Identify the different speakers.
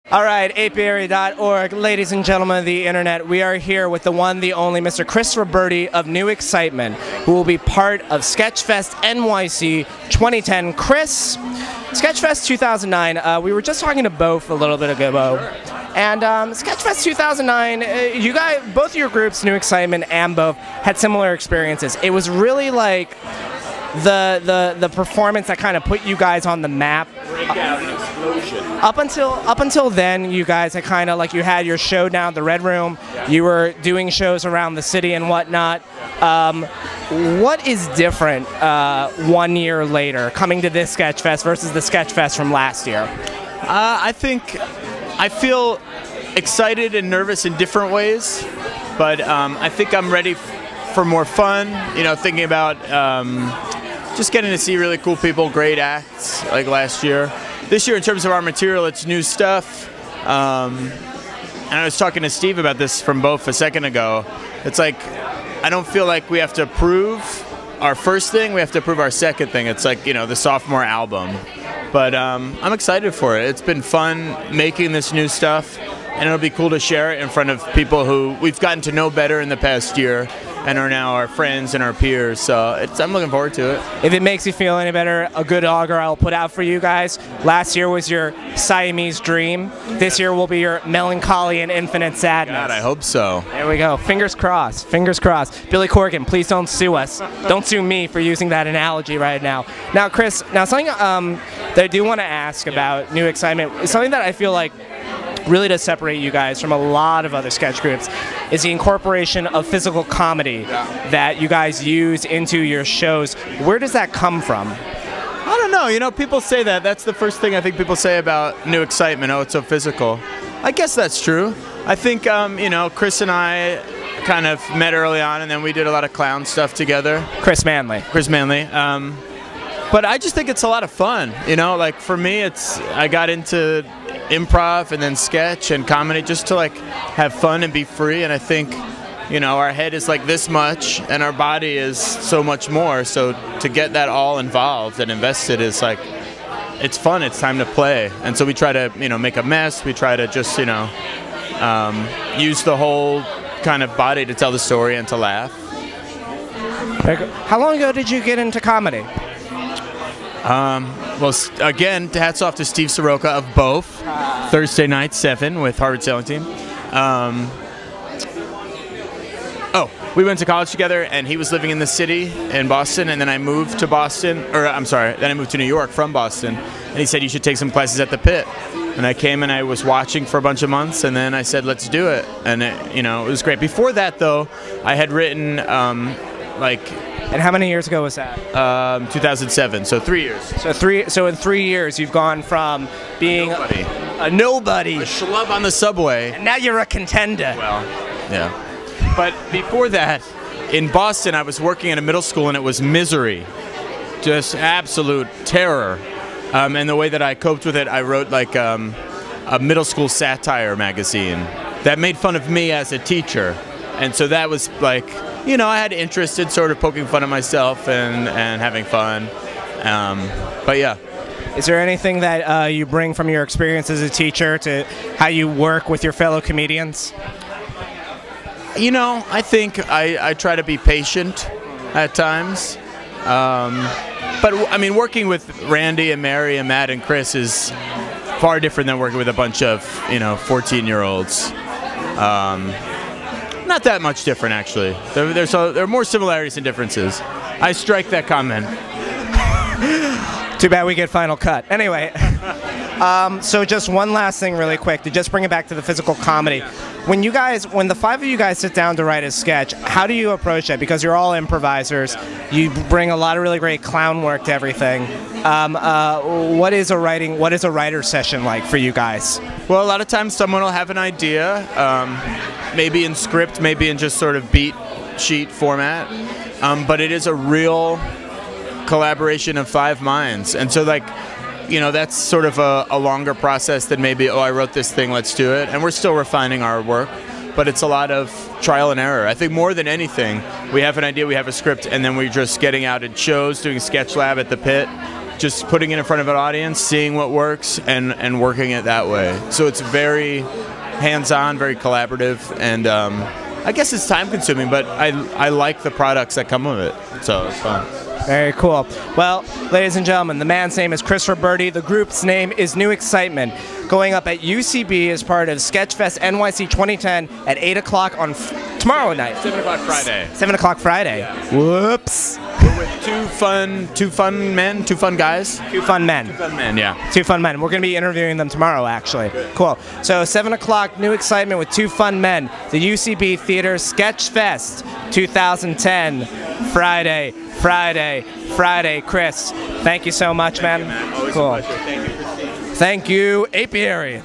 Speaker 1: All right, apiary.org, ladies and gentlemen of the internet, we are here with the one, the only Mr. Chris Roberti of New Excitement, who will be part of Sketchfest NYC 2010. Chris, Sketchfest 2009, we were just talking to Both a little bit ago, and Sketchfest 2009, you guys, both of your groups, New Excitement and Both, had similar experiences. It was really like the performance that kind of put you guys on the map.
Speaker 2: Breakout and explosion.
Speaker 1: Up until then, you guys had kind of like, you had your show down at the Red Room. Yeah. You were doing shows around the city and whatnot. What is different 1 year later, coming to this Sketchfest versus the Sketchfest from last year?
Speaker 2: I think I feel excited and nervous in different ways, but I think I'm ready for more fun. You know, thinking about just getting to see really cool people, great acts like last year. This year, in terms of our material, it's new stuff. And I was talking to Steve about this from Both a second ago. It's like, I don't feel like we have to prove our first thing, we have to prove our second thing. It's like, you know, the sophomore album. But I'm excited for it. It's been fun making this new stuff, and it'll be cool to share it in front of people who we've gotten to know better in the past year and are now our friends and our peers. So I'm looking forward to it.
Speaker 1: If it makes you feel any better, a good augur I'll put out for you guys. Last year was your Siamese dream. This year will be your melancholy and infinite sadness.
Speaker 2: God, I hope so.
Speaker 1: There we go. Fingers crossed. Fingers crossed. Billy Corgan, please don't sue us. Don't sue me for using that analogy right now. Now, Chris, something that I do want to ask about New Excitement is something that I feel like really does separate you guys from a lot of other sketch groups, is the incorporation of physical comedy that you guys use into your shows. Where does that come from?
Speaker 2: I don't know. You know, people say that. That's the first thing I think people say about New Excitement. Oh, it's so physical. I guess that's true. I think, you know, Chris and I kind of met early on, and then we did a lot of clown stuff together.
Speaker 1: Chris Manley.
Speaker 2: Chris Manley. But I just think it's a lot of fun. You know, like for me, I got into improv and then sketch and comedy just to like have fun and be free. And I think, you know, our head is like this much and our body is so much more. So to get that all involved and invested is like, it's fun. It's time to play. And so we try to, you know, make a mess. We try to just, you know, use the whole kind of body to tell the story and to laugh.
Speaker 1: How long ago did you get into comedy?
Speaker 2: Well, again, hats off to Steve Soroka of Both. Thursday night, 7 with Harvard Sailing Team. We went to college together, and he was living in the city in Boston, and then I moved to Boston, or I'm sorry, then I moved to New York from Boston, and he said, you should take some classes at the Pit. And I came and I was watching for a bunch of months, and then I said, let's do it. And it, you know, it was great. Before that, though, I had written,
Speaker 1: And how many years ago was that?
Speaker 2: 2007, so 3 years.
Speaker 1: So in 3 years, you've gone from being a nobody,
Speaker 2: a schlub on the subway,
Speaker 1: and now you're a contender.
Speaker 2: Well, yeah. But before that, in Boston, I was working at a middle school, and it was misery, just absolute terror. And the way that I coped with it, I wrote like a middle school satire magazine that made fun of me as a teacher, and so that was like, you know, I had interest in sort of poking fun at myself and having fun. But yeah.
Speaker 1: Is there anything that you bring from your experience as a teacher to how you work with your fellow comedians?
Speaker 2: You know, I think I try to be patient at times. But I mean, working with Randy and Mary and Matt and Chris is far different than working with a bunch of, you know, 14-year-olds. Not that much different, actually. There are more similarities than differences. I strike that comment.
Speaker 1: Too bad we get final cut. Anyway, so just one last thing really quick to just bring it back to the physical comedy. When the five of you guys sit down to write a sketch, how do you approach it? Because you're all improvisers. You bring a lot of really great clown work to everything. What is a writer session like for you guys?
Speaker 2: Well, a lot of times someone will have an idea, maybe in script, maybe in just sort of beat sheet format, but it is a real collaboration of 5 minds. And so, like, you know, that's sort of a longer process than maybe, oh, I wrote this thing, let's do it. And we're still refining our work, but it's a lot of trial and error. I think more than anything, we have an idea, we have a script, and then we're just getting out at shows, doing Sketch Lab at the Pit, just putting it in front of an audience, seeing what works, and working it that way. So it's very hands-on, very collaborative, and I guess it's time-consuming, but I like the products that come with it, so it's fun.
Speaker 1: Very cool. Well, ladies and gentlemen, the man's name is Chris Roberti. The group's name is New Excitement. Going up at UCB as part of Sketchfest NYC 2010 at 8 o'clock on tomorrow night.
Speaker 2: 7 o'clock Friday.
Speaker 1: 7 o'clock Friday.
Speaker 2: Yeah.
Speaker 1: Whoops.
Speaker 2: We're with two fun men, two fun guys.
Speaker 1: Two fun men.
Speaker 2: Two fun men, yeah.
Speaker 1: Two fun men. We're going to be interviewing them tomorrow, actually. Cool. So 7 o'clock, New Excitement with two fun men. The UCB Theater Sketchfest 2010. Friday. Chris, thank you so much, man.
Speaker 2: Thank you, man. Always
Speaker 1: cool.
Speaker 2: a pleasure. Thank you, Christine.
Speaker 1: Thank you, Apiary.